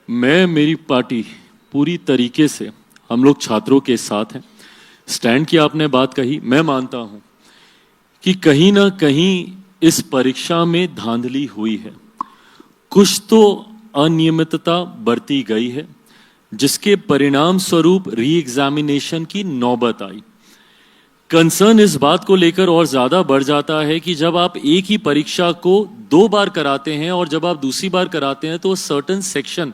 मैं मेरी पार्टी पूरी तरीके से हम लोग छात्रों के साथ हैं। स्टैंड की आपने बात कही, मैं मानता हूं कि कहीं ना कहीं इस परीक्षा में धांधली हुई है, कुछ तो अनियमितता बरती गई है, जिसके परिणाम स्वरूप री एग्जामिनेशन की नौबत आई। कंसर्न इस बात को लेकर और ज्यादा बढ़ जाता है कि जब आप एक ही परीक्षा को 2 बार कराते हैं और जब आप दूसरी बार कराते हैं तो सर्टेन सेक्शन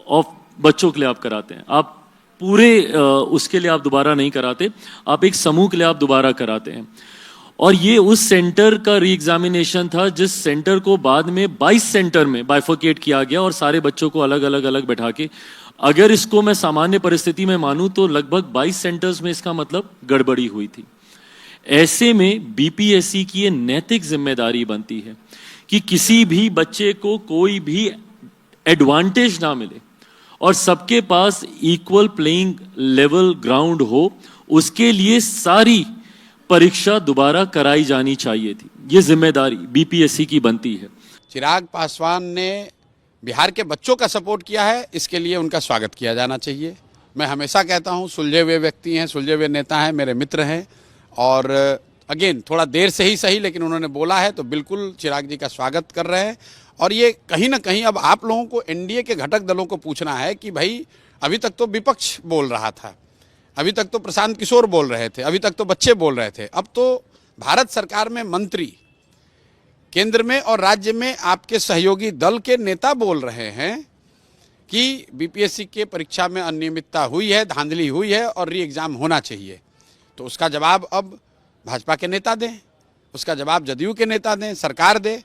ऑफ बच्चों के लिए आप कराते हैं, आप पूरे उसके लिए आप दोबारा नहीं कराते, आप एक समूह के लिए आप दोबारा कराते हैं। और ये उस सेंटर का री एग्जामिनेशन था जिस सेंटर को बाद में 22 सेंटर में बाइफरकेट किया गया और सारे बच्चों को अलग अलग अलग बैठा के, अगर इसको मैं सामान्य परिस्थिति में मानूं तो लगभग 22 सेंटर्स में इसका मतलब गड़बड़ी हुई थी। ऐसे में बीपीएससी की ये नैतिक जिम्मेदारी बनती है कि किसी भी बच्चे को कोई भी एडवांटेज ना मिले और सबके पास इक्वल प्लेइंग लेवल ग्राउंड हो, उसके लिए सारी परीक्षा दोबारा कराई जानी चाहिए थी। ये जिम्मेदारी बीपीएससी की बनती है। चिराग पासवान ने बिहार के बच्चों का सपोर्ट किया है, इसके लिए उनका स्वागत किया जाना चाहिए। मैं हमेशा कहता हूं, सुलझे हुए व्यक्ति हैं, सुलझे हुए नेता हैं, मेरे मित्र हैं, और अगेन थोड़ा देर से ही सही लेकिन उन्होंने बोला है तो बिल्कुल चिराग जी का स्वागत कर रहे हैं। और ये कहीं ना कहीं अब आप लोगों को, एनडीए के घटक दलों को पूछना है कि भाई अभी तक तो विपक्ष बोल रहा था, अभी तक तो प्रशांत किशोर बोल रहे थे, अभी तक तो बच्चे बोल रहे थे, अब तो भारत सरकार में मंत्री, केंद्र में और राज्य में आपके सहयोगी दल के नेता बोल रहे हैं कि बीपीएससी के परीक्षा में अनियमितता हुई है, धांधली हुई है और री एग्जाम होना चाहिए। तो उसका जवाब अब भाजपा के नेता दें, उसका जवाब जदयू के नेता दें, सरकार दे।